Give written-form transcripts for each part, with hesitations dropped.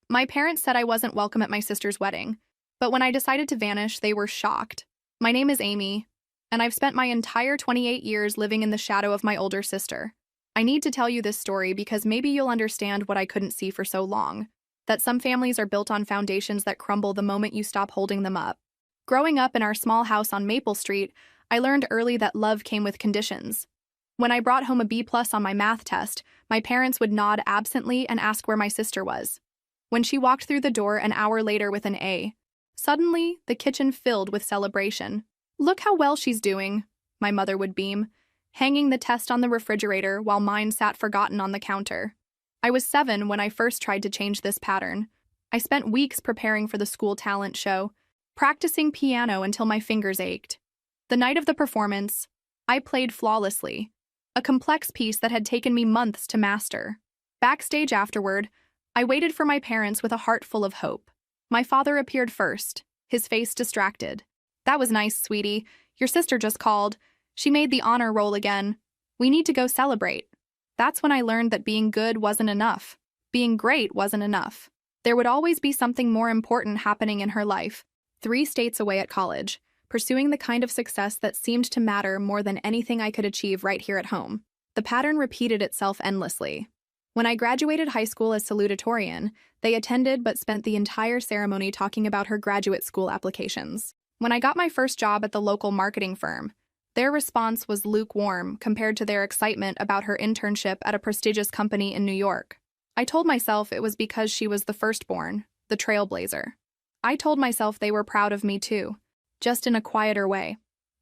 My parents said I wasn't welcome at my sister's wedding, but when I decided to vanish, they were shocked. My name is Amy, and I've spent my entire 28 years living in the shadow of my older sister. I need to tell you this story because maybe you'll understand what I couldn't see for so long, that some families are built on foundations that crumble the moment you stop holding them up. Growing up in our small house on Maple Street, I learned early that love came with conditions. When I brought home a B+ on my math test, my parents would nod absently and ask where my sister was. When she walked through the door an hour later with an A, suddenly the kitchen filled with celebration. "Look how well she's doing," my mother would beam, hanging the test on the refrigerator while mine sat forgotten on the counter. I was 7 when I first tried to change this pattern. I spent weeks preparing for the school talent show, practicing piano until my fingers ached. The night of the performance, I played flawlessly, a complex piece that had taken me months to master. Backstage afterward, I waited for my parents with a heart full of hope. My father appeared first, his face distracted. "That was nice, sweetie. Your sister just called. She made the honor roll again. We need to go celebrate." That's when I learned that being good wasn't enough. Being great wasn't enough. There would always be something more important happening in her life. 3 states away at college, pursuing the kind of success that seemed to matter more than anything I could achieve right here at home. The pattern repeated itself endlessly. When I graduated high school as salutatorian, they attended but spent the entire ceremony talking about her graduate school applications. When I got my first job at the local marketing firm, their response was lukewarm compared to their excitement about her internship at a prestigious company in New York. I told myself it was because she was the firstborn, the trailblazer. I told myself they were proud of me too, just in a quieter way.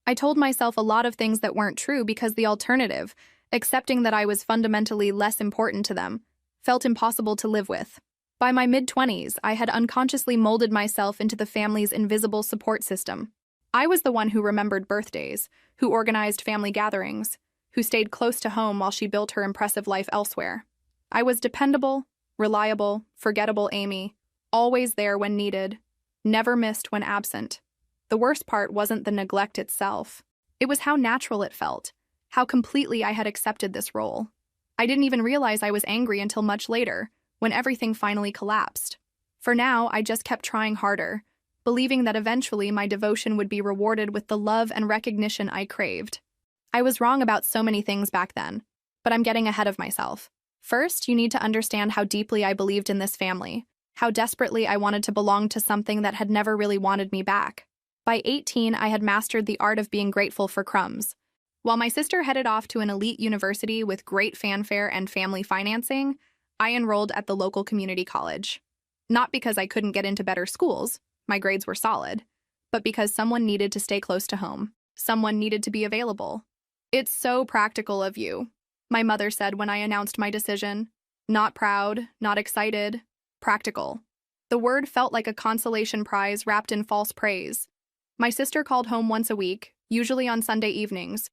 I told myself a lot of things that weren't true because the alternative, accepting that I was fundamentally less important to them, felt impossible to live with. By my mid-20s, I had unconsciously molded myself into the family's invisible support system. I was the one who remembered birthdays, who organized family gatherings, who stayed close to home while she built her impressive life elsewhere. I was dependable, reliable, forgettable Amy, always there when needed, never missed when absent. The worst part wasn't the neglect itself. It was how natural it felt, how completely I had accepted this role. I didn't even realize I was angry until much later, when everything finally collapsed. For now, I just kept trying harder, believing that eventually my devotion would be rewarded with the love and recognition I craved. I was wrong about so many things back then, but I'm getting ahead of myself. First, you need to understand how deeply I believed in this family, how desperately I wanted to belong to something that had never really wanted me back. By 18, I had mastered the art of being grateful for crumbs. While my sister headed off to an elite university with great fanfare and family financing, I enrolled at the local community college. Not because I couldn't get into better schools, my grades were solid, but because someone needed to stay close to home. Someone needed to be available. "It's so practical of you," my mother said when I announced my decision. Not proud, not excited, practical. The word felt like a consolation prize wrapped in false praise. My sister called home once a week, usually on Sunday evenings,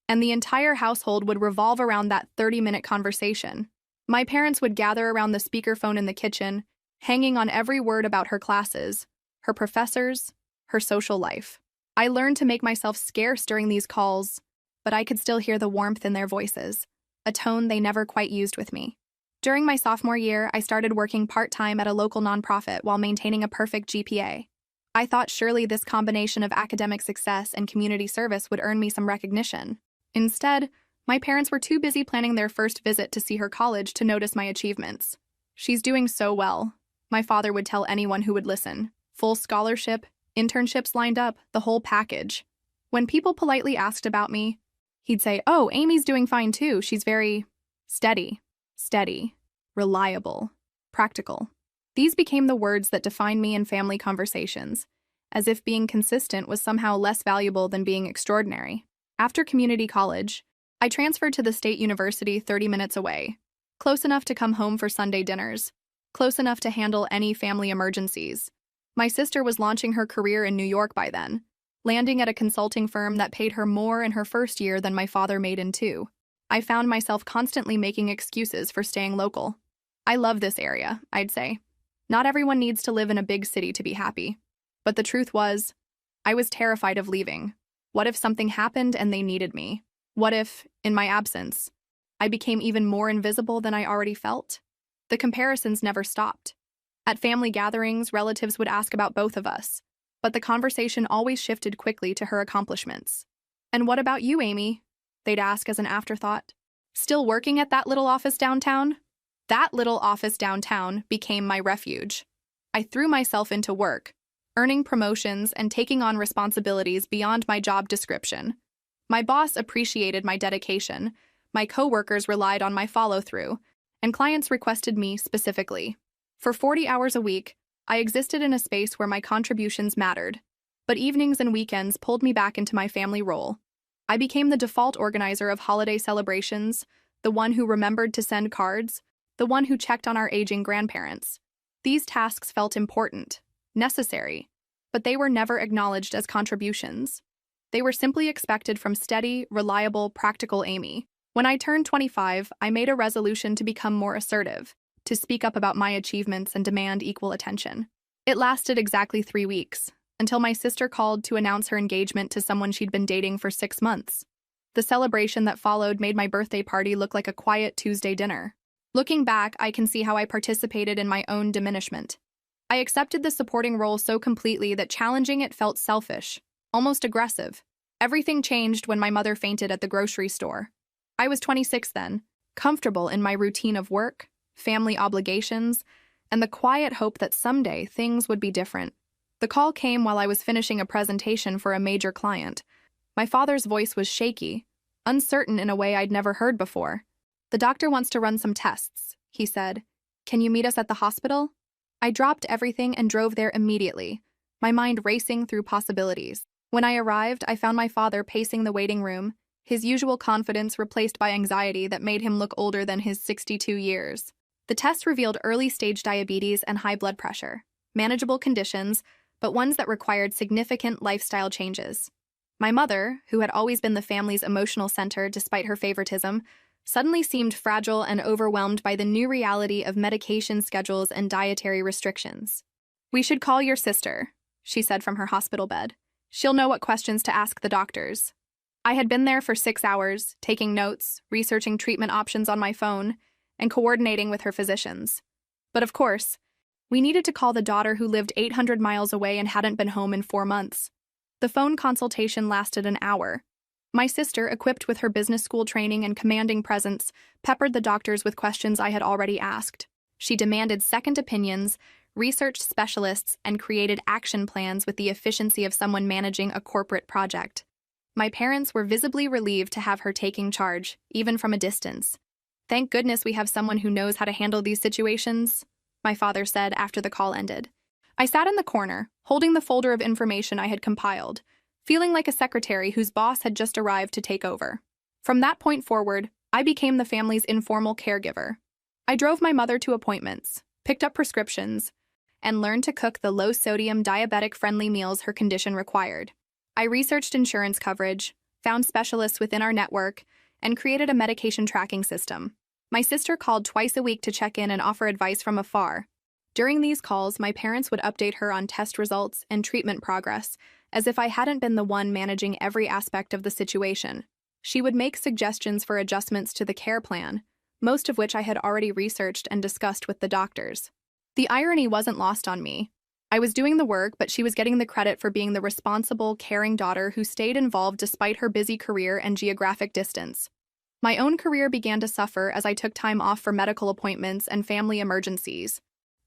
and the entire household would revolve around that 30-minute conversation. My parents would gather around the speakerphone in the kitchen, hanging on every word about her classes, her professors, her social life. I learned to make myself scarce during these calls, but I could still hear the warmth in their voices, a tone they never quite used with me. During my sophomore year, I started working part-time at a local nonprofit while maintaining a perfect GPA. I thought surely this combination of academic success and community service would earn me some recognition. Instead, my parents were too busy planning their first visit to see her college to notice my achievements. "She's doing so well," my father would tell anyone who would listen. Full scholarship, internships lined up, the whole package. When people politely asked about me, he'd say, "Oh, Amy's doing fine too. She's very steady, reliable, practical." These became the words that defined me in family conversations, as if being consistent was somehow less valuable than being extraordinary. After community college, I transferred to the state university 30 minutes away, close enough to come home for Sunday dinners, close enough to handle any family emergencies. My sister was launching her career in New York by then, landing at a consulting firm that paid her more in her first year than my father made in 2. I found myself constantly making excuses for staying local. "I love this area," I'd say. "Not everyone needs to live in a big city to be happy." But the truth was, I was terrified of leaving. What if something happened and they needed me? What if, in my absence, I became even more invisible than I already felt? The comparisons never stopped. At family gatherings, relatives would ask about both of us, but the conversation always shifted quickly to her accomplishments. "And what about you, Amy?" they'd ask as an afterthought. "Still working at that little office downtown?" That little office downtown became my refuge. I threw myself into work, earning promotions and taking on responsibilities beyond my job description. My boss appreciated my dedication, my coworkers relied on my follow-through, and clients requested me specifically. For 40 hours a week, I existed in a space where my contributions mattered, but evenings and weekends pulled me back into my family role. I became the default organizer of holiday celebrations, the one who remembered to send cards, the one who checked on our aging grandparents. These tasks felt important, necessary, but they were never acknowledged as contributions. They were simply expected from steady, reliable, practical Amy. When I turned 25, I made a resolution to become more assertive, to speak up about my achievements and demand equal attention. It lasted exactly 3 weeks, until my sister called to announce her engagement to someone she'd been dating for 6 months. The celebration that followed made my birthday party look like a quiet Tuesday dinner. Looking back, I can see how I participated in my own diminishment. I accepted the supporting role so completely that challenging it felt selfish, almost aggressive. Everything changed when my mother fainted at the grocery store. I was 26 then, comfortable in my routine of work, family obligations, and the quiet hope that someday things would be different. The call came while I was finishing a presentation for a major client. My father's voice was shaky, uncertain in a way I'd never heard before. "The doctor wants to run some tests," he said. "Can you meet us at the hospital?" I dropped everything and drove there immediately, my mind racing through possibilities. When I arrived, I found my father pacing the waiting room, his usual confidence replaced by anxiety that made him look older than his 62 years. The test revealed early-stage diabetes and high blood pressure, manageable conditions, but ones that required significant lifestyle changes. My mother, who had always been the family's emotional center despite her favoritism, suddenly seemed fragile and overwhelmed by the new reality of medication schedules and dietary restrictions. "We should call your sister," she said from her hospital bed. "She'll know what questions to ask the doctors." I had been there for 6 hours, taking notes, researching treatment options on my phone, and coordinating with her physicians. But of course, we needed to call the daughter who lived 800 miles away and hadn't been home in 4 months. The phone consultation lasted an hour. My sister, equipped with her business school training and commanding presence, peppered the doctors with questions I had already asked. She demanded second opinions, researched specialists, and created action plans with the efficiency of someone managing a corporate project. My parents were visibly relieved to have her taking charge, even from a distance. "Thank goodness we have someone who knows how to handle these situations," my father said after the call ended. I sat in the corner, holding the folder of information I had compiled, feeling like a secretary whose boss had just arrived to take over. From that point forward, I became the family's informal caregiver. I drove my mother to appointments, picked up prescriptions, and learned to cook the low-sodium, diabetic-friendly meals her condition required. I researched insurance coverage, found specialists within our network, and created a medication tracking system. My sister called twice a week to check in and offer advice from afar. During these calls, my parents would update her on test results and treatment progress, as if I hadn't been the one managing every aspect of the situation. She would make suggestions for adjustments to the care plan, most of which I had already researched and discussed with the doctors. The irony wasn't lost on me. I was doing the work, but she was getting the credit for being the responsible, caring daughter who stayed involved despite her busy career and geographic distance. My own career began to suffer as I took time off for medical appointments and family emergencies.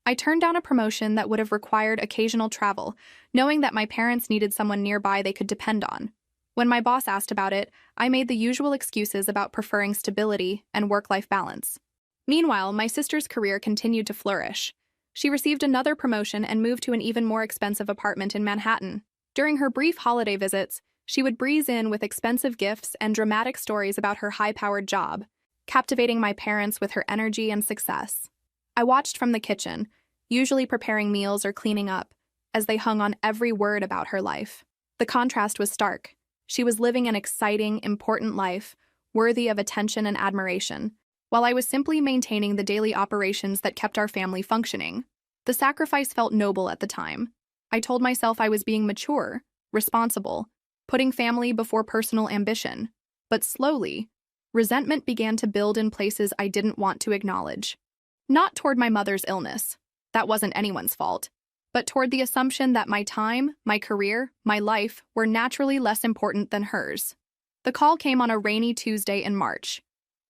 I turned down a promotion that would have required occasional travel, knowing that my parents needed someone nearby they could depend on. When my boss asked about it, I made the usual excuses about preferring stability and work-life balance. Meanwhile, my sister's career continued to flourish. She received another promotion and moved to an even more expensive apartment in Manhattan. During her brief holiday visits, she would breeze in with expensive gifts and dramatic stories about her high-powered job, captivating my parents with her energy and success. I watched from the kitchen, usually preparing meals or cleaning up, as they hung on every word about her life. The contrast was stark. She was living an exciting, important life, worthy of attention and admiration, while I was simply maintaining the daily operations that kept our family functioning. The sacrifice felt noble at the time. I told myself I was being mature, responsible, putting family before personal ambition. But slowly, resentment began to build in places I didn't want to acknowledge. Not toward my mother's illness. That wasn't anyone's fault, but toward the assumption that my time, my career, my life were naturally less important than hers. The call came on a rainy Tuesday in March.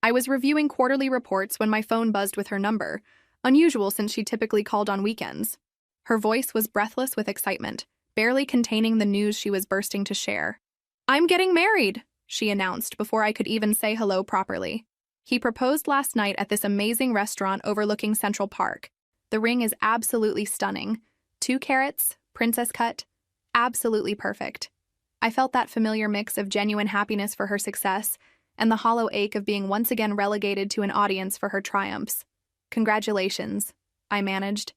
I was reviewing quarterly reports when my phone buzzed with her number, unusual since she typically called on weekends. Her voice was breathless with excitement, barely containing the news she was bursting to share. "I'm getting married," she announced before I could even say hello properly. "He proposed last night at this amazing restaurant overlooking Central Park. The ring is absolutely stunning. 2 carats, princess cut, absolutely perfect." I felt that familiar mix of genuine happiness for her success and the hollow ache of being once again relegated to an audience for her triumphs. "Congratulations," I managed,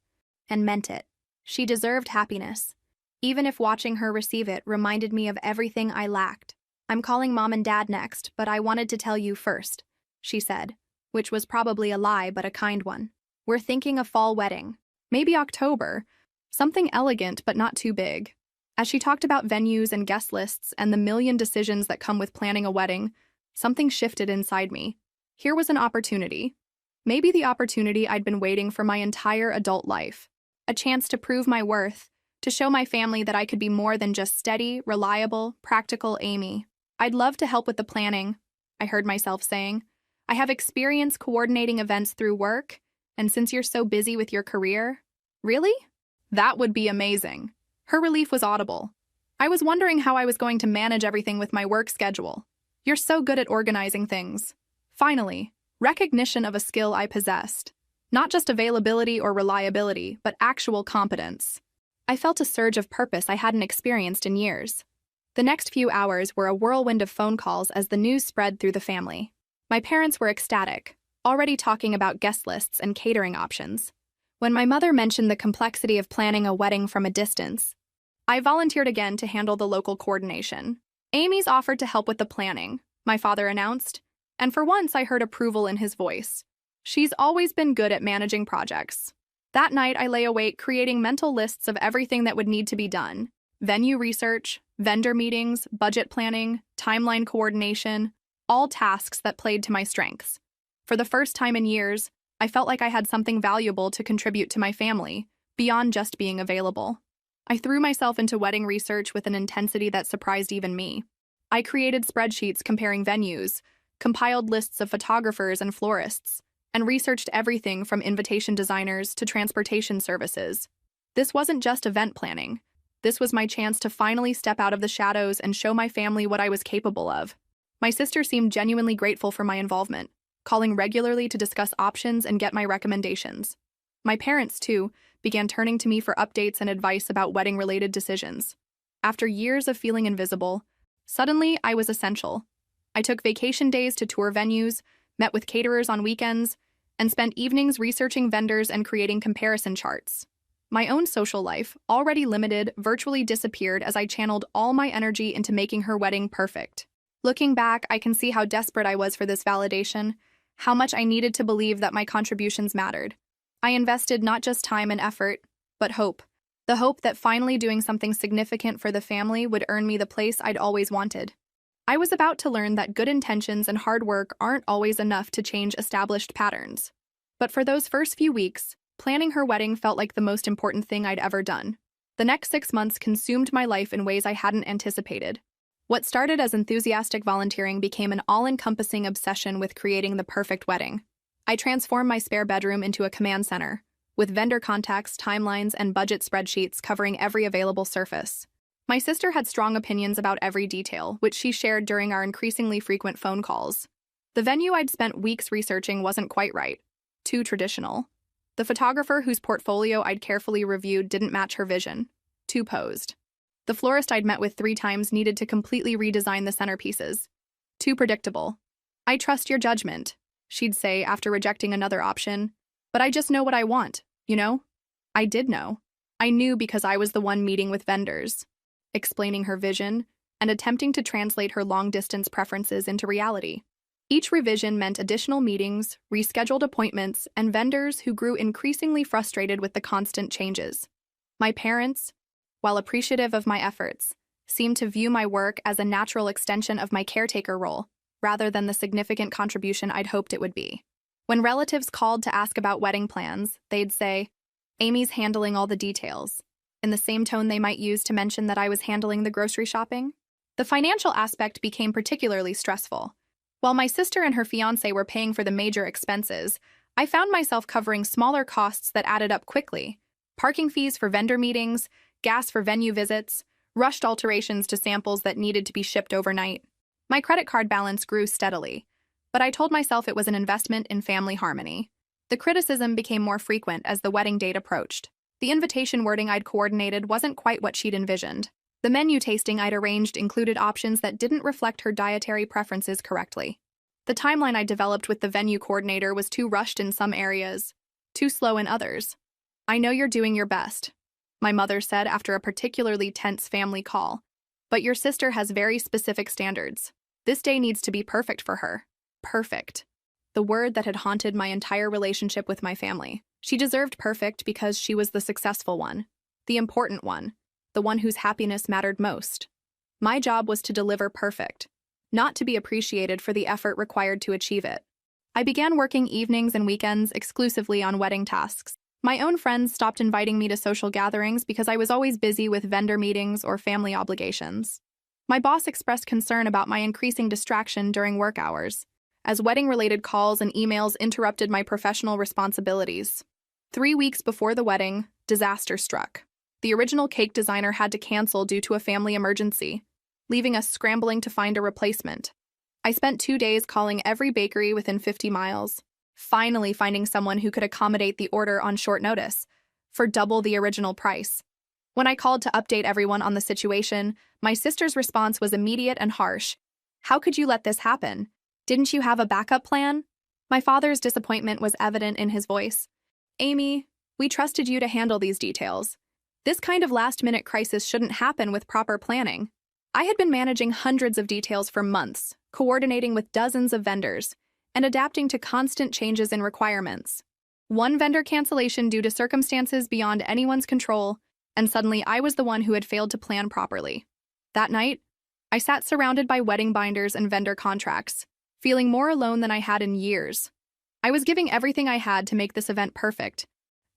and meant it. She deserved happiness, even if watching her receive it reminded me of everything I lacked. "I'm calling Mom and Dad next, but I wanted to tell you first," she said, which was probably a lie but a kind one. "We're thinking a fall wedding, maybe October, something elegant but not too big." As she talked about venues and guest lists and the million decisions that come with planning a wedding, something shifted inside me. Here was an opportunity. Maybe the opportunity I'd been waiting for my entire adult life. A chance to prove my worth, to show my family that I could be more than just steady, reliable, practical Amy. "I'd love to help with the planning," I heard myself saying. "I have experience coordinating events through work, and since you're so busy with your career—" "Really? That would be amazing." Her relief was audible. "I was wondering how I was going to manage everything with my work schedule. You're so good at organizing things." Finally, recognition of a skill I possessed. Not just availability or reliability, but actual competence. I felt a surge of purpose I hadn't experienced in years. The next few hours were a whirlwind of phone calls as the news spread through the family. My parents were ecstatic, already talking about guest lists and catering options. When my mother mentioned the complexity of planning a wedding from a distance, I volunteered again to handle the local coordination. "Amy's offered to help with the planning," my father announced, and for once I heard approval in his voice. She's always been good at managing projects. That night I lay awake creating mental lists of everything that would need to be done. Venue research, vendor meetings, budget planning, timeline coordination, all tasks that played to my strengths. For the first time in years, I felt like I had something valuable to contribute to my family, beyond just being available. I threw myself into wedding research with an intensity that surprised even me. I created spreadsheets comparing venues, compiled lists of photographers and florists, and researched everything from invitation designers to transportation services. This wasn't just event planning. This was my chance to finally step out of the shadows and show my family what I was capable of. My sister seemed genuinely grateful for my involvement, calling regularly to discuss options and get my recommendations. My parents, too, began turning to me for updates and advice about wedding-related decisions. After years of feeling invisible, suddenly I was essential. I took vacation days to tour venues, met with caterers on weekends, and spent evenings researching vendors and creating comparison charts. My own social life, already limited, virtually disappeared as I channeled all my energy into making her wedding perfect. Looking back, I can see how desperate I was for this validation, how much I needed to believe that my contributions mattered. I invested not just time and effort, but hope. The hope that finally doing something significant for the family would earn me the place I'd always wanted. I was about to learn that good intentions and hard work aren't always enough to change established patterns. But for those first few weeks, planning her wedding felt like the most important thing I'd ever done. The next 6 months consumed my life in ways I hadn't anticipated. What started as enthusiastic volunteering became an all-encompassing obsession with creating the perfect wedding. I transformed my spare bedroom into a command center, with vendor contacts, timelines, and budget spreadsheets covering every available surface. My sister had strong opinions about every detail, which she shared during our increasingly frequent phone calls. The venue I'd spent weeks researching wasn't quite right. Too traditional. The photographer whose portfolio I'd carefully reviewed didn't match her vision. Too posed. The florist I'd met with 3 times needed to completely redesign the centerpieces. Too predictable. "I trust your judgment," she'd say after rejecting another option, "but I just know what I want, you know?" I did know. I knew because I was the one meeting with vendors, explaining her vision, and attempting to translate her long-distance preferences into reality. Each revision meant additional meetings, rescheduled appointments, and vendors who grew increasingly frustrated with the constant changes. My parents, while appreciative of my efforts, seemed to view my work as a natural extension of my caretaker role, rather than the significant contribution I'd hoped it would be. When relatives called to ask about wedding plans, they'd say, Amy's handling all the details, in the same tone they might use to mention that I was handling the grocery shopping. The financial aspect became particularly stressful. While my sister and her fiancé were paying for the major expenses, I found myself covering smaller costs that added up quickly. Parking fees for vendor meetings, gas for venue visits, rushed alterations to samples that needed to be shipped overnight. My credit card balance grew steadily, but I told myself it was an investment in family harmony. The criticism became more frequent as the wedding date approached. The invitation wording I'd coordinated wasn't quite what she'd envisioned. The menu tasting I'd arranged included options that didn't reflect her dietary preferences correctly. The timeline I developed with the venue coordinator was too rushed in some areas, too slow in others. "I know you're doing your best," my mother said after a particularly tense family call, "but your sister has very specific standards. This day needs to be perfect for her." Perfect. The word that had haunted my entire relationship with my family. She deserved perfect because she was the successful one, the important one, the one whose happiness mattered most. My job was to deliver perfect, not to be appreciated for the effort required to achieve it. I began working evenings and weekends exclusively on wedding tasks. My own friends stopped inviting me to social gatherings because I was always busy with vendor meetings or family obligations. My boss expressed concern about my increasing distraction during work hours, as wedding-related calls and emails interrupted my professional responsibilities. 3 weeks before the wedding, disaster struck. The original cake designer had to cancel due to a family emergency, leaving us scrambling to find a replacement. I spent 2 days calling every bakery within 50 miles, finally finding someone who could accommodate the order on short notice, for double the original price. When I called to update everyone on the situation, my sister's response was immediate and harsh. "How could you let this happen? Didn't you have a backup plan?" My father's disappointment was evident in his voice. "Amy, we trusted you to handle these details. This kind of last-minute crisis shouldn't happen with proper planning." I had been managing hundreds of details for months, coordinating with dozens of vendors, and adapting to constant changes in requirements. One vendor cancellation due to circumstances beyond anyone's control, and suddenly I was the one who had failed to plan properly. That night, I sat surrounded by wedding binders and vendor contracts, feeling more alone than I had in years. I was giving everything I had to make this event perfect,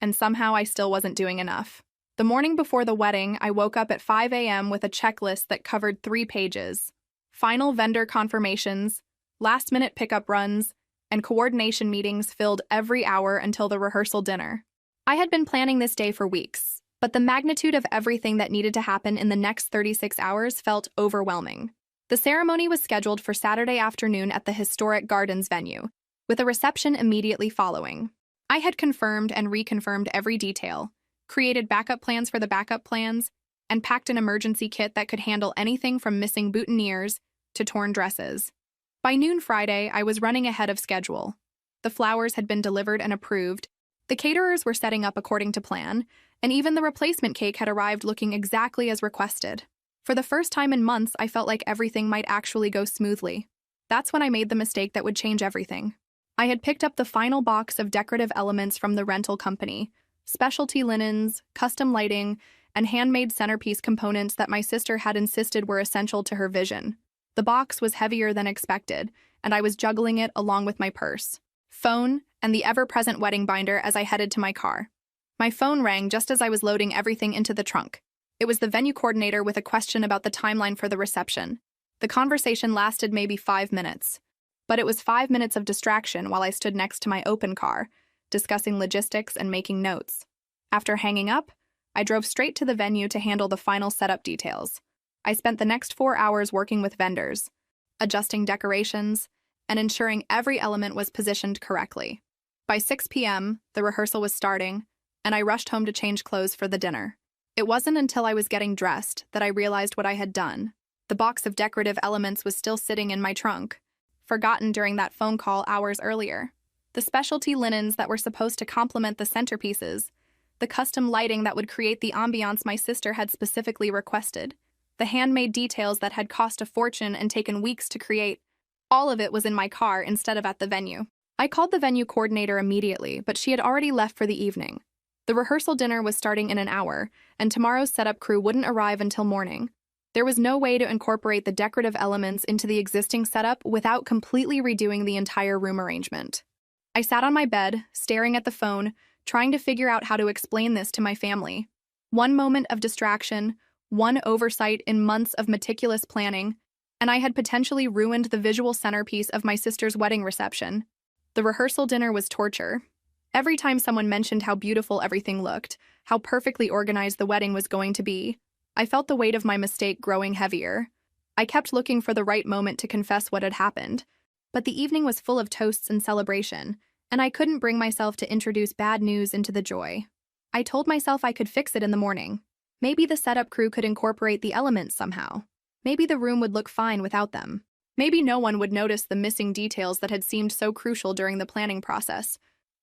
and somehow I still wasn't doing enough. The morning before the wedding, I woke up at 5 a.m. with a checklist that covered 3 pages. Final vendor confirmations, last-minute pickup runs, and coordination meetings filled every hour until the rehearsal dinner. I had been planning this day for weeks, but the magnitude of everything that needed to happen in the next 36 hours felt overwhelming. The ceremony was scheduled for Saturday afternoon at the historic Gardens venue, with a reception immediately following. I had confirmed and reconfirmed every detail, created backup plans for the backup plans, and packed an emergency kit that could handle anything from missing boutonnieres to torn dresses. By noon Friday, I was running ahead of schedule. The flowers had been delivered and approved, the caterers were setting up according to plan, and even the replacement cake had arrived looking exactly as requested. For the first time in months, I felt like everything might actually go smoothly. That's when I made the mistake that would change everything. I had picked up the final box of decorative elements from the rental company, specialty linens, custom lighting, and handmade centerpiece components that my sister had insisted were essential to her vision. The box was heavier than expected, and I was juggling it along with my purse, phone, and the ever-present wedding binder as I headed to my car. My phone rang just as I was loading everything into the trunk. It was the venue coordinator with a question about the timeline for the reception. The conversation lasted maybe 5 minutes, but it was 5 minutes of distraction while I stood next to my open car, discussing logistics and making notes. After hanging up, I drove straight to the venue to handle the final setup details. I spent the next 4 hours working with vendors, adjusting decorations, and ensuring every element was positioned correctly. By 6 p.m., the rehearsal was starting, and I rushed home to change clothes for the dinner. It wasn't until I was getting dressed that I realized what I had done. The box of decorative elements was still sitting in my trunk, forgotten during that phone call hours earlier. The specialty linens that were supposed to complement the centerpieces, the custom lighting that would create the ambiance my sister had specifically requested, the handmade details that had cost a fortune and taken weeks to create, all of it was in my car instead of at the venue. I called the venue coordinator immediately, but she had already left for the evening. The rehearsal dinner was starting in an hour, and tomorrow's setup crew wouldn't arrive until morning. There was no way to incorporate the decorative elements into the existing setup without completely redoing the entire room arrangement. I sat on my bed, staring at the phone, trying to figure out how to explain this to my family. One moment of distraction, one oversight in months of meticulous planning, and I had potentially ruined the visual centerpiece of my sister's wedding reception. The rehearsal dinner was torture. Every time someone mentioned how beautiful everything looked, how perfectly organized the wedding was going to be, I felt the weight of my mistake growing heavier. I kept looking for the right moment to confess what had happened, but the evening was full of toasts and celebration, and I couldn't bring myself to introduce bad news into the joy. I told myself I could fix it in the morning. Maybe the setup crew could incorporate the elements somehow. Maybe the room would look fine without them. Maybe no one would notice the missing details that had seemed so crucial during the planning process.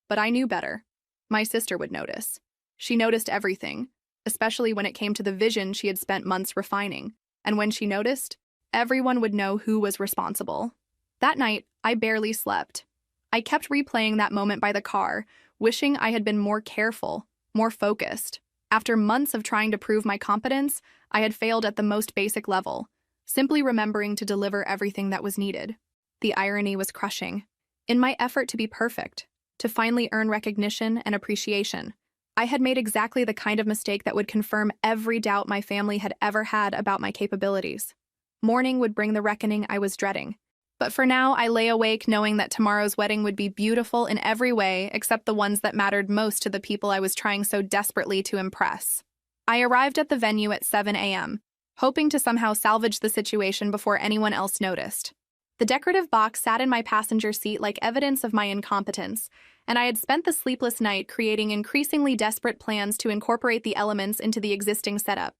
But I knew better. My sister would notice. She noticed everything, especially when it came to the vision she had spent months refining. And when she noticed, everyone would know who was responsible. That night, I barely slept. I kept replaying that moment by the car, wishing I had been more careful, more focused. After months of trying to prove my competence, I had failed at the most basic level, simply remembering to deliver everything that was needed. The irony was crushing. In my effort to be perfect, to finally earn recognition and appreciation, I had made exactly the kind of mistake that would confirm every doubt my family had ever had about my capabilities. Morning would bring the reckoning I was dreading. But for now, I lay awake knowing that tomorrow's wedding would be beautiful in every way except the ones that mattered most to the people I was trying so desperately to impress. I arrived at the venue at 7 a.m., hoping to somehow salvage the situation before anyone else noticed. The decorative box sat in my passenger seat like evidence of my incompetence, and I had spent the sleepless night creating increasingly desperate plans to incorporate the elements into the existing setup.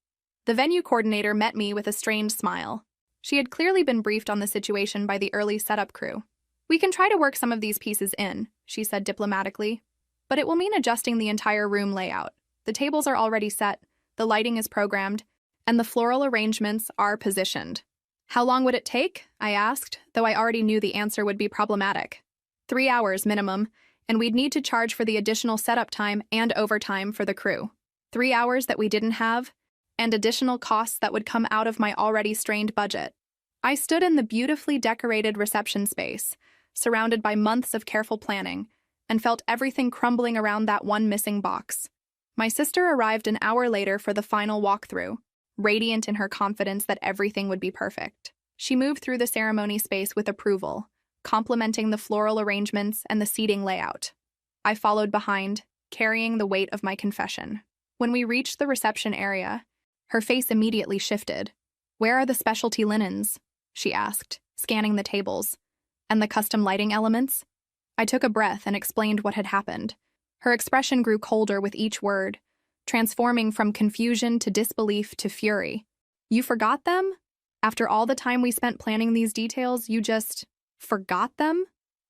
The venue coordinator met me with a strained smile. She had clearly been briefed on the situation by the early setup crew. "We can try to work some of these pieces in," she said diplomatically, "but it will mean adjusting the entire room layout. The tables are already set, the lighting is programmed, and the floral arrangements are positioned." "How long would it take?" I asked, though I already knew the answer would be problematic. 3 hours minimum, and we'd need to charge for the additional setup time and overtime for the crew. 3 hours that we didn't have, and additional costs that would come out of my already strained budget. I stood in the beautifully decorated reception space, surrounded by months of careful planning, and felt everything crumbling around that one missing box. My sister arrived an hour later for the final walkthrough, radiant in her confidence that everything would be perfect. She moved through the ceremony space with approval, complimenting the floral arrangements and the seating layout. I followed behind, carrying the weight of my confession. When we reached the reception area, her face immediately shifted. "Where are the specialty linens?" she asked, scanning the tables. "And the custom lighting elements?" I took a breath and explained what had happened. Her expression grew colder with each word, transforming from confusion to disbelief to fury. "You forgot them? After all the time we spent planning these details, you just forgot them?"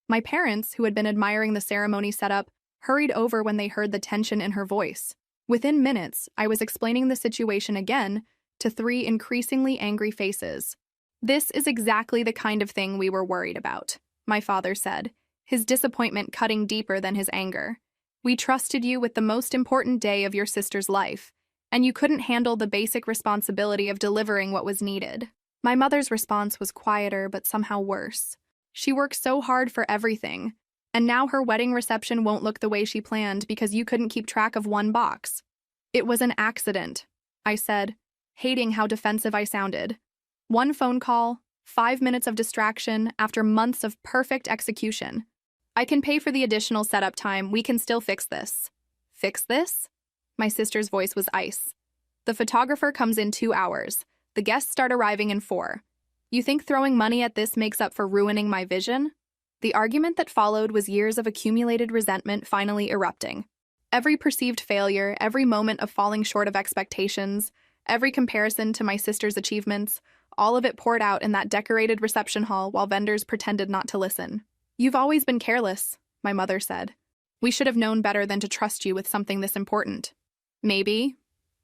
My parents, who had been admiring the ceremony setup, hurried over when they heard the tension in her voice. Within minutes, I was explaining the situation again to 3 increasingly angry faces. "This is exactly the kind of thing we were worried about," my father said, his disappointment cutting deeper than his anger. "We trusted you with the most important day of your sister's life, and you couldn't handle the basic responsibility of delivering what was needed." My mother's response was quieter but somehow worse. "She worked so hard for everything, and now her wedding reception won't look the way she planned because you couldn't keep track of one box." "It was an accident," I said, hating how defensive I sounded. "One phone call, 5 minutes of distraction after months of perfect execution. I can pay for the additional setup time. We can still fix this." "Fix this?" My sister's voice was ice. "The photographer comes in 2 hours. The guests start arriving in 4. You think throwing money at this makes up for ruining my vision?" The argument that followed was years of accumulated resentment finally erupting. Every perceived failure, every moment of falling short of expectations, every comparison to my sister's achievements, all of it poured out in that decorated reception hall while vendors pretended not to listen. "You've always been careless," my mother said. "We should have known better than to trust you with something this important." "Maybe,"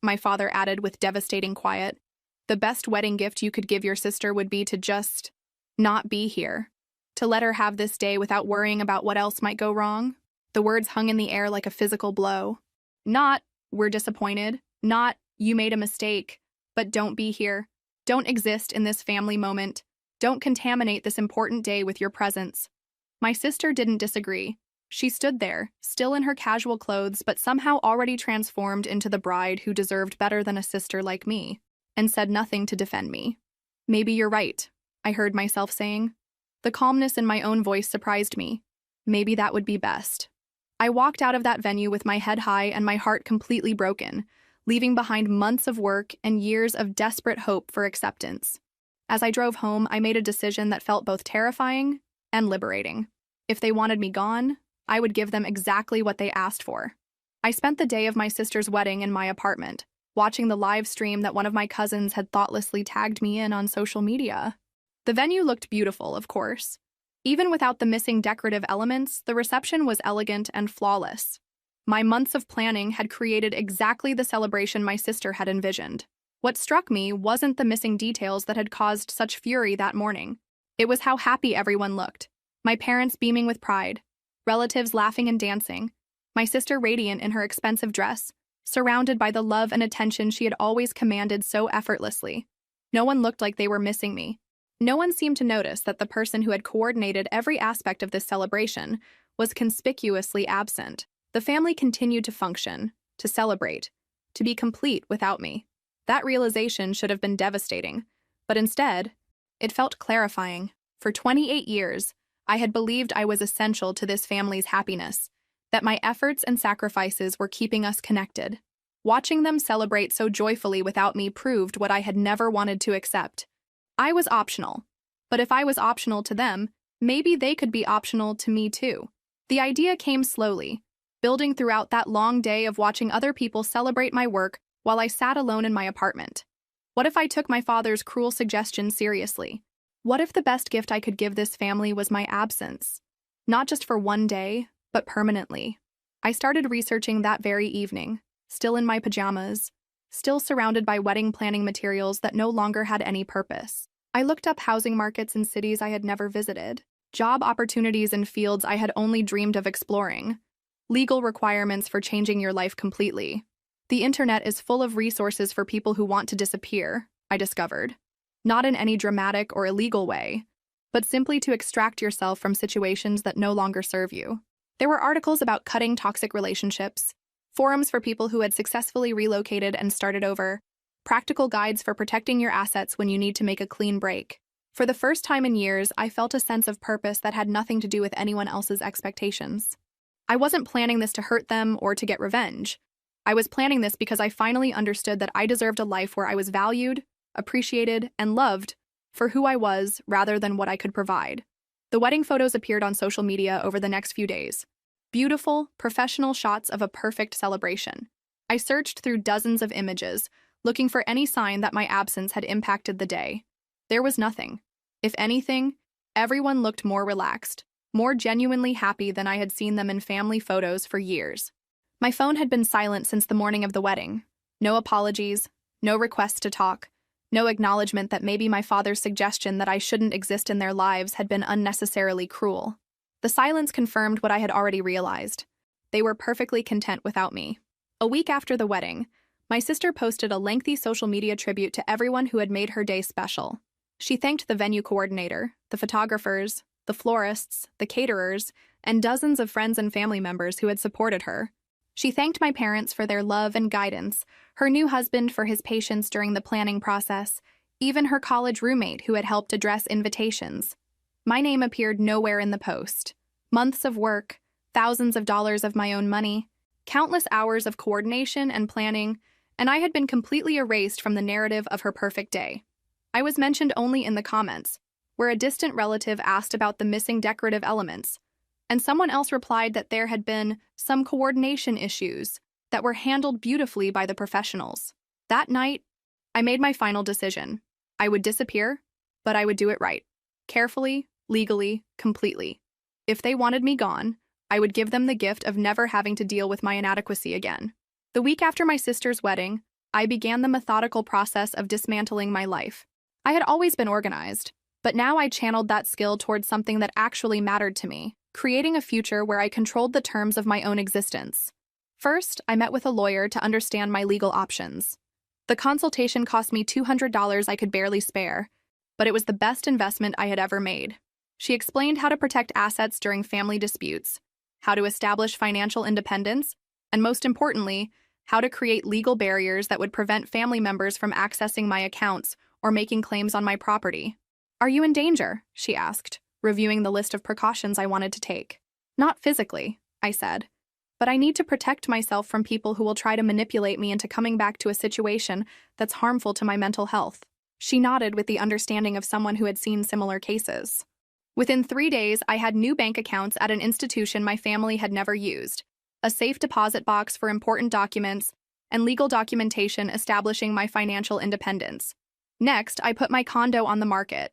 my father added with devastating quiet, "the best wedding gift you could give your sister would be to just not be here. To let her have this day without worrying about what else might go wrong." The words hung in the air like a physical blow. Not, "We're disappointed," not, "You made a mistake," but "Don't be here. Don't exist in this family moment. Don't contaminate this important day with your presence." My sister didn't disagree. She stood there, still in her casual clothes, but somehow already transformed into the bride who deserved better than a sister like me, and said nothing to defend me. "Maybe you're right," I heard myself saying. The calmness in my own voice surprised me. Maybe that would be best. I walked out of that venue with my head high and my heart completely broken, leaving behind months of work and years of desperate hope for acceptance. As I drove home, I made a decision that felt both terrifying and liberating. If they wanted me gone, I would give them exactly what they asked for. I spent the day of my sister's wedding in my apartment, watching the live stream that one of my cousins had thoughtlessly tagged me in on social media. The venue looked beautiful, of course. Even without the missing decorative elements, the reception was elegant and flawless. My months of planning had created exactly the celebration my sister had envisioned. What struck me wasn't the missing details that had caused such fury that morning. It was how happy everyone looked. My parents beaming with pride, relatives laughing and dancing, my sister radiant in her expensive dress, surrounded by the love and attention she had always commanded so effortlessly. No one looked like they were missing me. No one seemed to notice that the person who had coordinated every aspect of this celebration was conspicuously absent. The family continued to function, to celebrate, to be complete without me. That realization should have been devastating, but instead, it felt clarifying. For 28 years, I had believed I was essential to this family's happiness, that my efforts and sacrifices were keeping us connected. Watching them celebrate so joyfully without me proved what I had never wanted to accept. I was optional, but if I was optional to them, maybe they could be optional to me too. The idea came slowly, building throughout that long day of watching other people celebrate my work while I sat alone in my apartment. What if I took my father's cruel suggestion seriously? What if the best gift I could give this family was my absence? Not just for one day, but permanently. I started researching that very evening, still in my pajamas, still surrounded by wedding planning materials that no longer had any purpose. I looked up housing markets in cities I had never visited, job opportunities in fields I had only dreamed of exploring, legal requirements for changing your life completely. The internet is full of resources for people who want to disappear, I discovered. Not in any dramatic or illegal way, but simply to extract yourself from situations that no longer serve you. There were articles about cutting toxic relationships, forums for people who had successfully relocated and started over, practical guides for protecting your assets when you need to make a clean break. For the first time in years, I felt a sense of purpose that had nothing to do with anyone else's expectations. I wasn't planning this to hurt them or to get revenge. I was planning this because I finally understood that I deserved a life where I was valued, appreciated, and loved for who I was rather than what I could provide. The wedding photos appeared on social media over the next few days. Beautiful, professional shots of a perfect celebration. I searched through dozens of images, looking for any sign that my absence had impacted the day. There was nothing. If anything, everyone looked more relaxed, more genuinely happy than I had seen them in family photos for years. My phone had been silent since the morning of the wedding. No apologies, no requests to talk, no acknowledgement that maybe my father's suggestion that I shouldn't exist in their lives had been unnecessarily cruel. The silence confirmed what I had already realized. They were perfectly content without me. A week after the wedding, my sister posted a lengthy social media tribute to everyone who had made her day special. She thanked the venue coordinator, the photographers, the florists, the caterers, and dozens of friends and family members who had supported her. She thanked my parents for their love and guidance, her new husband for his patience during the planning process, even her college roommate who had helped address invitations. My name appeared nowhere in the post. Months of work, thousands of dollars of my own money, countless hours of coordination and planning, and I had been completely erased from the narrative of her perfect day. I was mentioned only in the comments, where a distant relative asked about the missing decorative elements, and someone else replied that there had been some coordination issues that were handled beautifully by the professionals. That night, I made my final decision. I would disappear, but I would do it right. Carefully, legally, completely. If they wanted me gone, I would give them the gift of never having to deal with my inadequacy again. The week after my sister's wedding, I began the methodical process of dismantling my life. I had always been organized, but now I channeled that skill towards something that actually mattered to me, creating a future where I controlled the terms of my own existence. First, I met with a lawyer to understand my legal options. The consultation cost me $200 I could barely spare, but it was the best investment I had ever made. She explained how to protect assets during family disputes, how to establish financial independence, and most importantly, how to create legal barriers that would prevent family members from accessing my accounts or making claims on my property. "Are you in danger?" she asked, reviewing the list of precautions I wanted to take. "Not physically," I said, "but I need to protect myself from people who will try to manipulate me into coming back to a situation that's harmful to my mental health." She nodded with the understanding of someone who had seen similar cases. Within 3 days, I had new bank accounts at an institution my family had never used, a safe deposit box for important documents, and legal documentation establishing my financial independence. Next, I put my condo on the market.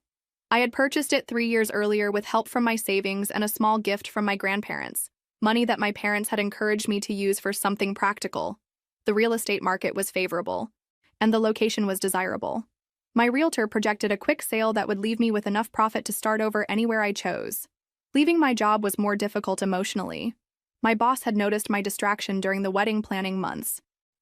I had purchased it 3 years earlier with help from my savings and a small gift from my grandparents, money that my parents had encouraged me to use for something practical. The real estate market was favorable, and the location was desirable. My realtor projected a quick sale that would leave me with enough profit to start over anywhere I chose. Leaving my job was more difficult emotionally. My boss had noticed my distraction during the wedding planning months,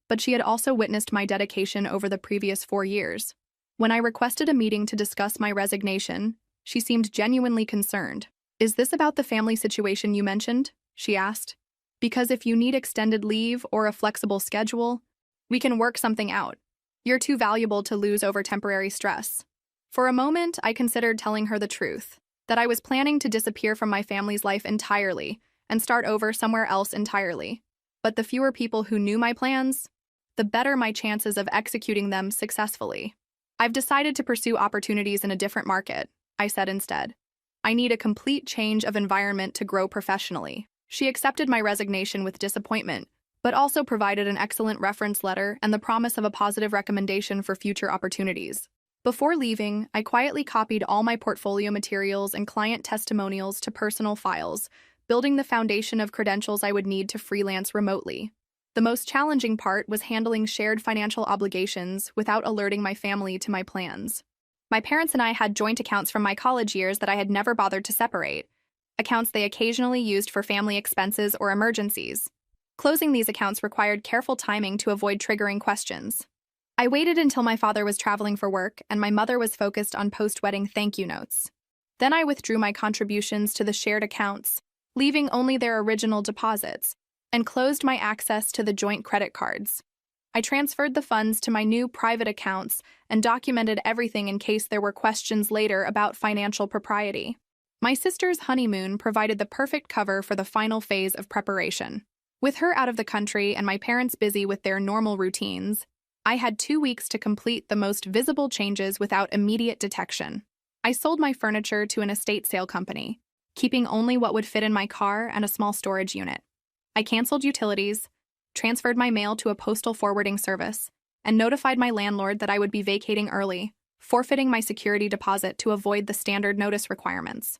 but she had also witnessed my dedication over the previous 4 years. When I requested a meeting to discuss my resignation, she seemed genuinely concerned. "Is this about the family situation you mentioned?" she asked. "Because if you need extended leave or a flexible schedule, we can work something out. You're too valuable to lose over temporary stress." For a moment, I considered telling her the truth, that I was planning to disappear from my family's life entirely and start over somewhere else entirely. But the fewer people who knew my plans, the better my chances of executing them successfully. "I've decided to pursue opportunities in a different market," I said instead. "I need a complete change of environment to grow professionally." She accepted my resignation with disappointment, but also provided an excellent reference letter and the promise of a positive recommendation for future opportunities. Before leaving, I quietly copied all my portfolio materials and client testimonials to personal files, building the foundation of credentials I would need to freelance remotely. The most challenging part was handling shared financial obligations without alerting my family to my plans. My parents and I had joint accounts from my college years that I had never bothered to separate, accounts they occasionally used for family expenses or emergencies. Closing these accounts required careful timing to avoid triggering questions. I waited until my father was traveling for work and my mother was focused on post-wedding thank you notes. Then I withdrew my contributions to the shared accounts, leaving only their original deposits, and closed my access to the joint credit cards. I transferred the funds to my new private accounts and documented everything in case there were questions later about financial propriety. My sister's honeymoon provided the perfect cover for the final phase of preparation. With her out of the country and my parents busy with their normal routines, I had 2 weeks to complete the most visible changes without immediate detection. I sold my furniture to an estate sale company, keeping only what would fit in my car and a small storage unit. I canceled utilities, transferred my mail to a postal forwarding service, and notified my landlord that I would be vacating early, forfeiting my security deposit to avoid the standard notice requirements.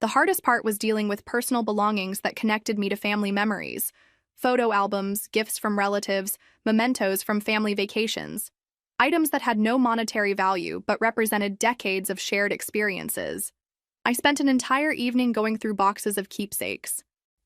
The hardest part was dealing with personal belongings that connected me to family memories, photo albums, gifts from relatives, mementos from family vacations, items that had no monetary value but represented decades of shared experiences. I spent an entire evening going through boxes of keepsakes,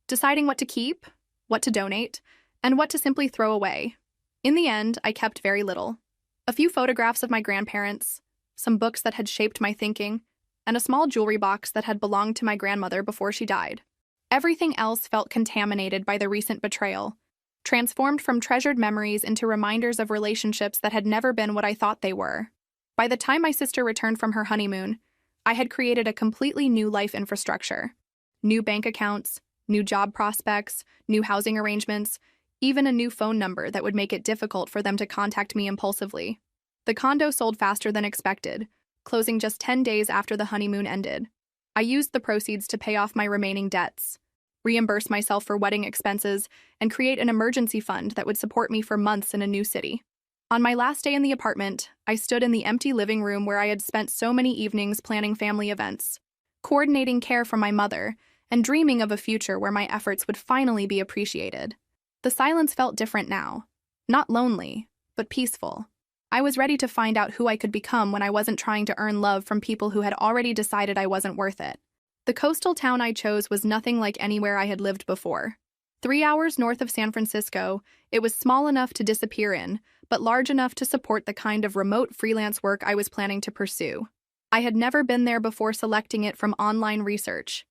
deciding what to keep, what to donate, and what to simply throw away. In the end, I kept very little. A few photographs of my grandparents, some books that had shaped my thinking, and a small jewelry box that had belonged to my grandmother before she died. Everything else felt contaminated by the recent betrayal, transformed from treasured memories into reminders of relationships that had never been what I thought they were. By the time my sister returned from her honeymoon, I had created a completely new life infrastructure. New bank accounts, new job prospects, new housing arrangements, even a new phone number that would make it difficult for them to contact me impulsively. The condo sold faster than expected, closing just 10 days after the honeymoon ended. I used the proceeds to pay off my remaining debts, reimburse myself for wedding expenses, and create an emergency fund that would support me for months in a new city. On my last day in the apartment, I stood in the empty living room where I had spent so many evenings planning family events, coordinating care for my mother, and dreaming of a future where my efforts would finally be appreciated. The silence felt different now. Not lonely, but peaceful. I was ready to find out who I could become when I wasn't trying to earn love from people who had already decided I wasn't worth it. The coastal town I chose was nothing like anywhere I had lived before. 3 hours north of San Francisco, it was small enough to disappear in, but large enough to support the kind of remote freelance work I was planning to pursue. I had never been there before selecting it from online research.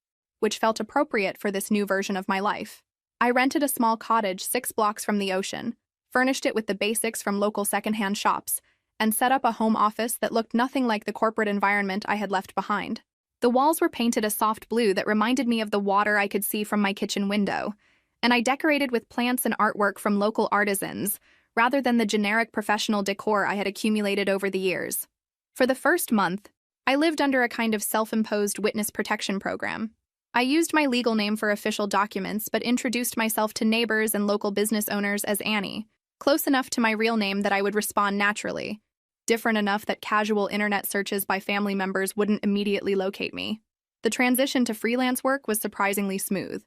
which felt appropriate for this new version of my life. I rented a small cottage 6 blocks from the ocean, furnished it with the basics from local secondhand shops, and set up a home office that looked nothing like the corporate environment I had left behind. The walls were painted a soft blue that reminded me of the water I could see from my kitchen window, and I decorated with plants and artwork from local artisans, rather than the generic professional decor I had accumulated over the years. For the first month, I lived under a kind of self-imposed witness protection program. I used my legal name for official documents, but introduced myself to neighbors and local business owners as Annie, close enough to my real name that I would respond naturally, different enough that casual internet searches by family members wouldn't immediately locate me. The transition to freelance work was surprisingly smooth.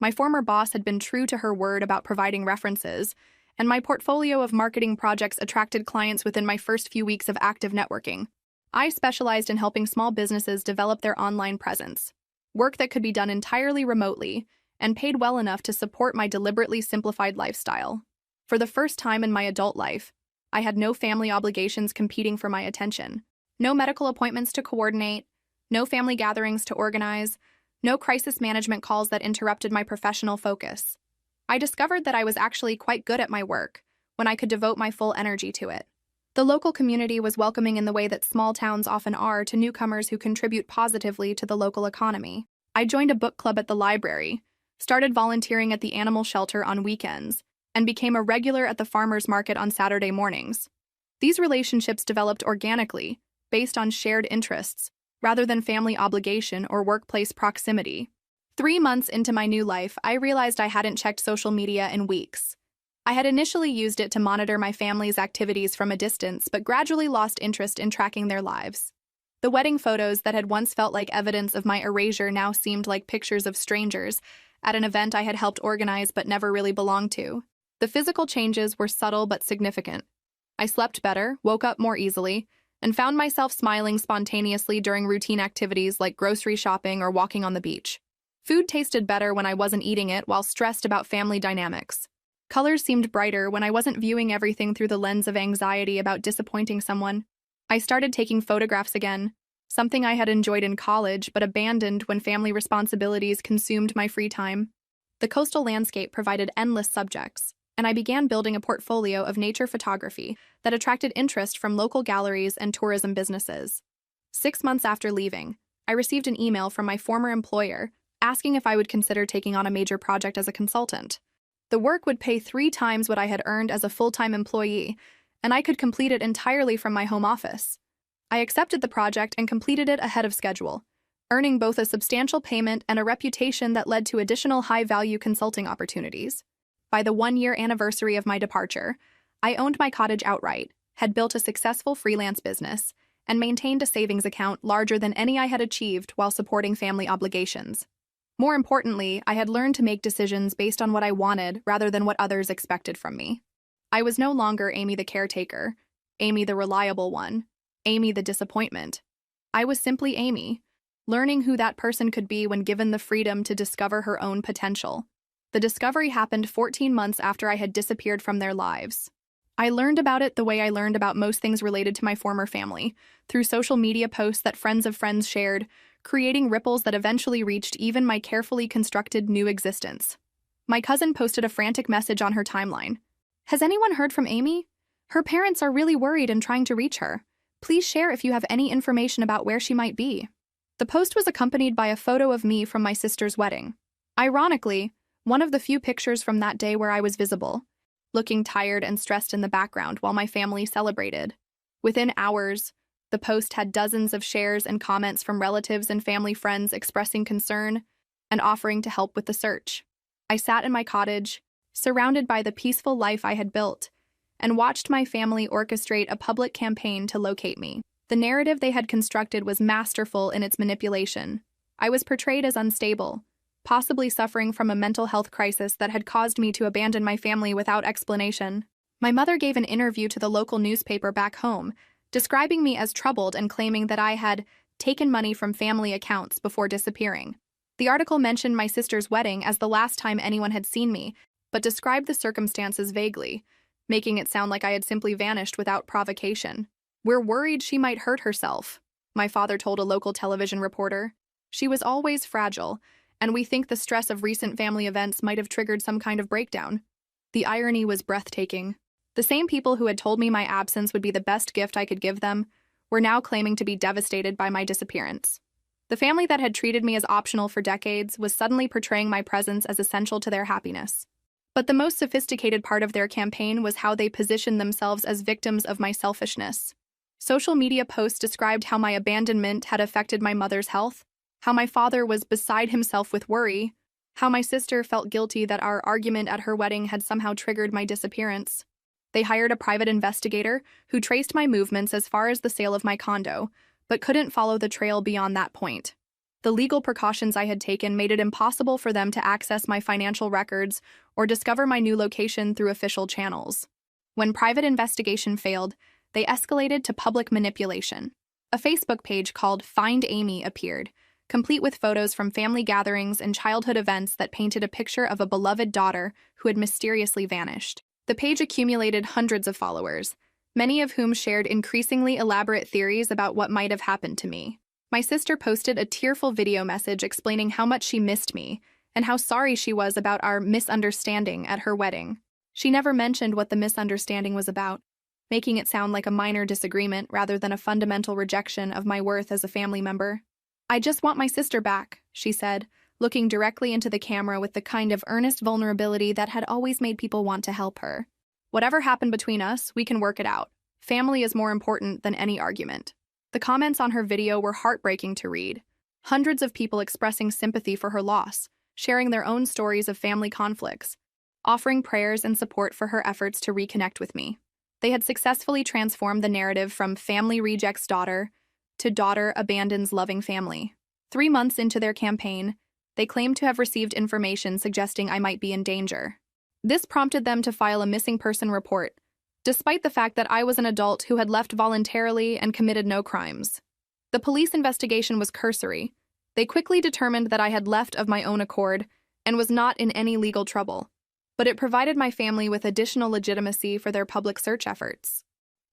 My former boss had been true to her word about providing references, and my portfolio of marketing projects attracted clients within my first few weeks of active networking. I specialized in helping small businesses develop their online presence, work that could be done entirely remotely, and paid well enough to support my deliberately simplified lifestyle. For the first time in my adult life, I had no family obligations competing for my attention, no medical appointments to coordinate, no family gatherings to organize, no crisis management calls that interrupted my professional focus. I discovered that I was actually quite good at my work when I could devote my full energy to it. The local community was welcoming in the way that small towns often are to newcomers who contribute positively to the local economy. I joined a book club at the library, started volunteering at the animal shelter on weekends, and became a regular at the farmers market on Saturday mornings. These relationships developed organically, based on shared interests, rather than family obligation or workplace proximity. 3 months into my new life, I realized I hadn't checked social media in weeks. I had initially used it to monitor my family's activities from a distance, but gradually lost interest in tracking their lives. The wedding photos that had once felt like evidence of my erasure now seemed like pictures of strangers at an event I had helped organize but never really belonged to. The physical changes were subtle but significant. I slept better, woke up more easily, and found myself smiling spontaneously during routine activities like grocery shopping or walking on the beach. Food tasted better when I wasn't eating it while stressed about family dynamics. Colors seemed brighter when I wasn't viewing everything through the lens of anxiety about disappointing someone. I started taking photographs again, something I had enjoyed in college but abandoned when family responsibilities consumed my free time. The coastal landscape provided endless subjects, and I began building a portfolio of nature photography that attracted interest from local galleries and tourism businesses. 6 months after leaving, I received an email from my former employer asking if I would consider taking on a major project as a consultant. The work would pay 3 times what I had earned as a full-time employee, and I could complete it entirely from my home office. I accepted the project and completed it ahead of schedule, earning both a substantial payment and a reputation that led to additional high-value consulting opportunities. By the 1-year anniversary of my departure, I owned my cottage outright, had built a successful freelance business, and maintained a savings account larger than any I had achieved while supporting family obligations. More importantly, I had learned to make decisions based on what I wanted rather than what others expected from me. I was no longer Amy the caretaker, Amy the reliable one, Amy the disappointment. I was simply Amy, learning who that person could be when given the freedom to discover her own potential. The discovery happened 14 months after I had disappeared from their lives. I learned about it the way I learned about most things related to my former family, through social media posts that friends of friends shared, creating ripples that eventually reached even my carefully constructed new existence. My cousin posted a frantic message on her timeline. "Has anyone heard from Amy? Her parents are really worried and trying to reach her. Please share if you have any information about where she might be." The post was accompanied by a photo of me from my sister's wedding. Ironically, one of the few pictures from that day where I was visible, looking tired and stressed in the background while my family celebrated. Within hours, the post had dozens of shares and comments from relatives and family friends expressing concern and offering to help with the search. I sat in my cottage, surrounded by the peaceful life I had built, and watched my family orchestrate a public campaign to locate me. The narrative they had constructed was masterful in its manipulation. I was portrayed as unstable, possibly suffering from a mental health crisis that had caused me to abandon my family without explanation. My mother gave an interview to the local newspaper back home, describing me as troubled and claiming that I had taken money from family accounts before disappearing. The article mentioned my sister's wedding as the last time anyone had seen me, but described the circumstances vaguely, making it sound like I had simply vanished without provocation. "We're worried she might hurt herself," my father told a local television reporter. "She was always fragile, and we think the stress of recent family events might have triggered some kind of breakdown. The irony was breathtaking. The same people who had told me my absence would be the best gift I could give them were now claiming to be devastated by my disappearance. The family that had treated me as optional for decades was suddenly portraying my presence as essential to their happiness. But the most sophisticated part of their campaign was how they positioned themselves as victims of my selfishness. Social media posts described how my abandonment had affected my mother's health, how my father was beside himself with worry, how my sister felt guilty that our argument at her wedding had somehow triggered my disappearance. They hired a private investigator who traced my movements as far as the sale of my condo, but couldn't follow the trail beyond that point. The legal precautions I had taken made it impossible for them to access my financial records or discover my new location through official channels. When private investigation failed, they escalated to public manipulation. A Facebook page called Find Amy appeared, complete with photos from family gatherings and childhood events that painted a picture of a beloved daughter who had mysteriously vanished. The page accumulated hundreds of followers, many of whom shared increasingly elaborate theories about what might have happened to me. My sister posted a tearful video message explaining how much she missed me and how sorry she was about our misunderstanding at her wedding. She never mentioned what the misunderstanding was about, making it sound like a minor disagreement rather than a fundamental rejection of my worth as a family member. "I just want my sister back," she said, looking directly into the camera with the kind of earnest vulnerability that had always made people want to help her. "Whatever happened between us, we can work it out. Family is more important than any argument." The comments on her video were heartbreaking to read. Hundreds of people expressing sympathy for her loss, sharing their own stories of family conflicts, offering prayers and support for her efforts to reconnect with me. They had successfully transformed the narrative from family rejects daughter to daughter abandons loving family. 3 months into their campaign, they claimed to have received information suggesting I might be in danger. This prompted them to file a missing person report, despite the fact that I was an adult who had left voluntarily and committed no crimes. The police investigation was cursory. They quickly determined that I had left of my own accord and was not in any legal trouble, but it provided my family with additional legitimacy for their public search efforts.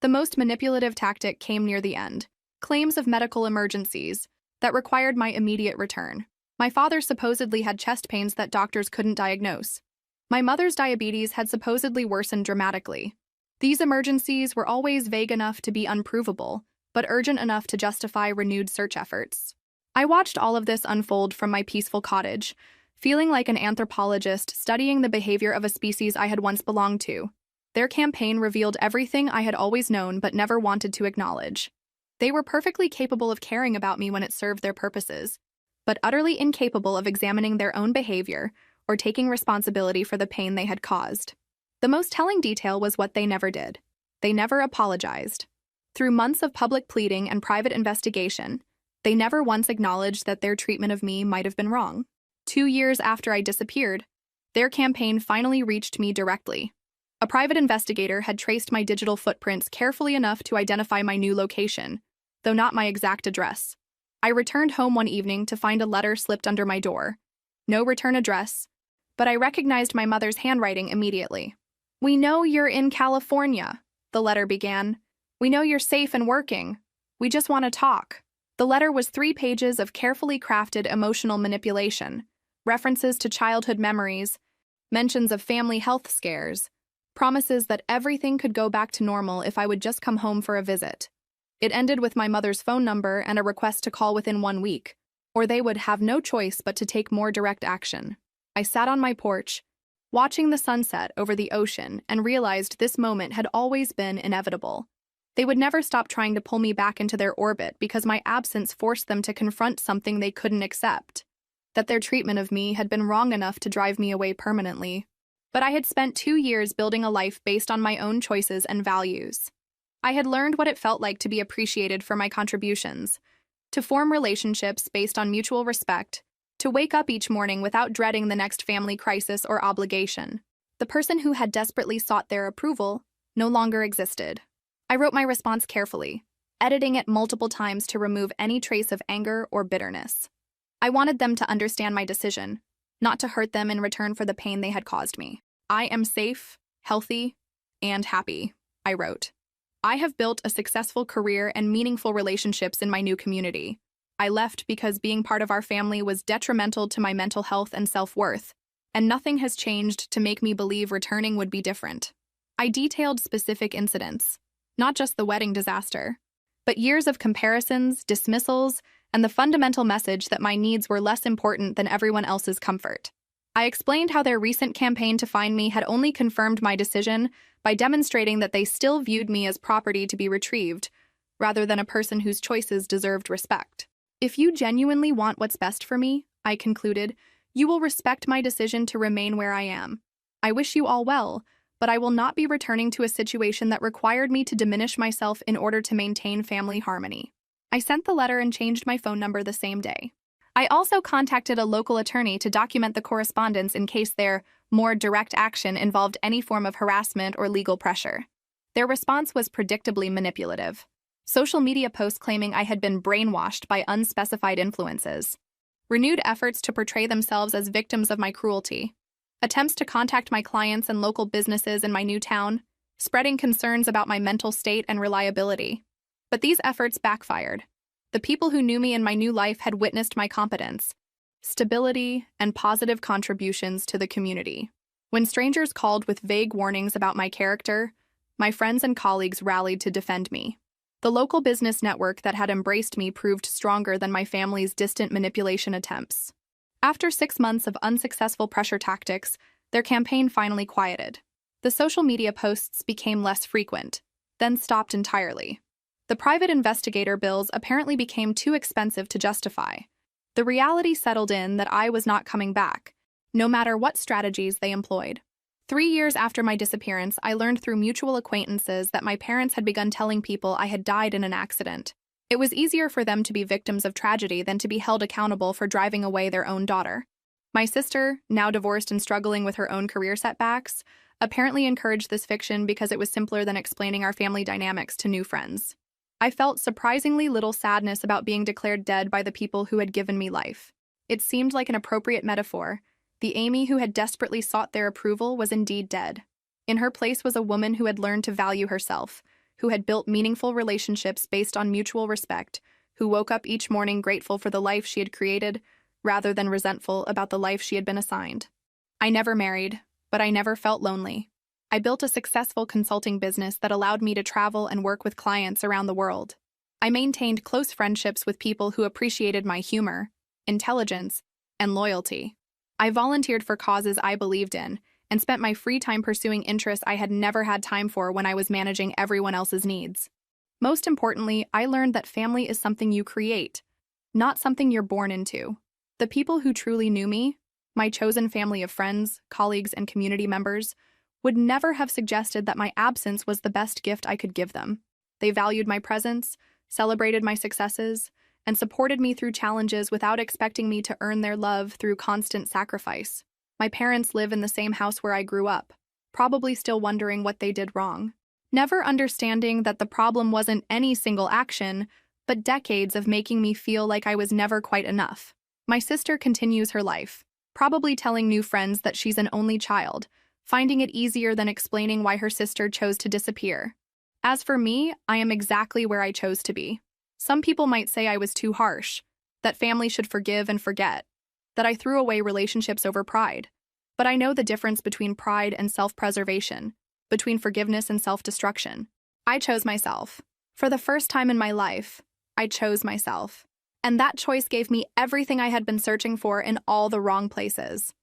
The most manipulative tactic came near the end: claims of medical emergencies that required my immediate return. My father supposedly had chest pains that doctors couldn't diagnose. My mother's diabetes had supposedly worsened dramatically. These emergencies were always vague enough to be unprovable, but urgent enough to justify renewed search efforts. I watched all of this unfold from my peaceful cottage, feeling like an anthropologist studying the behavior of a species I had once belonged to. Their campaign revealed everything I had always known but never wanted to acknowledge. They were perfectly capable of caring about me when it served their purposes, but utterly incapable of examining their own behavior or taking responsibility for the pain they had caused. The most telling detail was what they never did. They never apologized. Through months of public pleading and private investigation, they never once acknowledged that their treatment of me might have been wrong. 2 years after I disappeared, their campaign finally reached me directly. A private investigator had traced my digital footprints carefully enough to identify my new location, though not my exact address. I returned home one evening to find a letter slipped under my door. No return address, but I recognized my mother's handwriting immediately. "We know you're in California," the letter began. "We know you're safe and working. We just want to talk." The letter was 3 pages of carefully crafted emotional manipulation, references to childhood memories, mentions of family health scares, promises that everything could go back to normal if I would just come home for a visit. It ended with my mother's phone number and a request to call within 1 week, or they would have no choice but to take more direct action. I sat on my porch, watching the sunset over the ocean, and realized this moment had always been inevitable. They would never stop trying to pull me back into their orbit because my absence forced them to confront something they couldn't accept, that their treatment of me had been wrong enough to drive me away permanently. But I had spent 2 years building a life based on my own choices and values. I had learned what it felt like to be appreciated for my contributions, to form relationships based on mutual respect, to wake up each morning without dreading the next family crisis or obligation. The person who had desperately sought their approval no longer existed. I wrote my response carefully, editing it multiple times to remove any trace of anger or bitterness. I wanted them to understand my decision, not to hurt them in return for the pain they had caused me. "I am safe, healthy, and happy," I wrote. "I have built a successful career and meaningful relationships in my new community. I left because being part of our family was detrimental to my mental health and self-worth, and nothing has changed to make me believe returning would be different. I detailed specific incidents, not just the wedding disaster, but years of comparisons, dismissals, and the fundamental message that my needs were less important than everyone else's comfort. I explained how their recent campaign to find me had only confirmed my decision by demonstrating that they still viewed me as property to be retrieved, rather than a person whose choices deserved respect. If you genuinely want what's best for me, I concluded, you will respect my decision to remain where I am. I wish you all well, but I will not be returning to a situation that required me to diminish myself in order to maintain family harmony. I sent the letter and changed my phone number the same day. I also contacted a local attorney to document the correspondence in case their more direct action involved any form of harassment or legal pressure. Their response was predictably manipulative. Social media posts claiming I had been brainwashed by unspecified influences. Renewed efforts to portray themselves as victims of my cruelty. Attempts to contact my clients and local businesses in my new town, spreading concerns about my mental state and reliability. But these efforts backfired. The people who knew me in my new life had witnessed my competence, stability, and positive contributions to the community. When strangers called with vague warnings about my character, my friends and colleagues rallied to defend me. The local business network that had embraced me proved stronger than my family's distant manipulation attempts. After 6 months of unsuccessful pressure tactics, their campaign finally quieted. The social media posts became less frequent, then stopped entirely. The private investigator bills apparently became too expensive to justify. The reality settled in that I was not coming back, no matter what strategies they employed. 3 years after my disappearance, I learned through mutual acquaintances that my parents had begun telling people I had died in an accident. It was easier for them to be victims of tragedy than to be held accountable for driving away their own daughter. My sister, now divorced and struggling with her own career setbacks, apparently encouraged this fiction because it was simpler than explaining our family dynamics to new friends. I felt surprisingly little sadness about being declared dead by the people who had given me life. It seemed like an appropriate metaphor. The Amy who had desperately sought their approval was indeed dead. In her place was a woman who had learned to value herself, who had built meaningful relationships based on mutual respect, who woke up each morning grateful for the life she had created, rather than resentful about the life she had been assigned. I never married, but I never felt lonely. I built a successful consulting business that allowed me to travel and work with clients around the world. I maintained close friendships with people who appreciated my humor, intelligence, and loyalty. I volunteered for causes I believed in, and spent my free time pursuing interests I had never had time for when I was managing everyone else's needs. Most importantly, I learned that family is something you create, not something you're born into. The people who truly knew me, my chosen family of friends, colleagues, and community members, would never have suggested that my absence was the best gift I could give them. They valued my presence, celebrated my successes, and supported me through challenges without expecting me to earn their love through constant sacrifice. My parents live in the same house where I grew up, probably still wondering what they did wrong. Never understanding that the problem wasn't any single action, but decades of making me feel like I was never quite enough. My sister continues her life, probably telling new friends that she's an only child, finding it easier than explaining why her sister chose to disappear. As for me, I am exactly where I chose to be. Some people might say I was too harsh, that family should forgive and forget, that I threw away relationships over pride. But I know the difference between pride and self-preservation, between forgiveness and self-destruction. I chose myself. For the first time in my life, I chose myself. And that choice gave me everything I had been searching for in all the wrong places.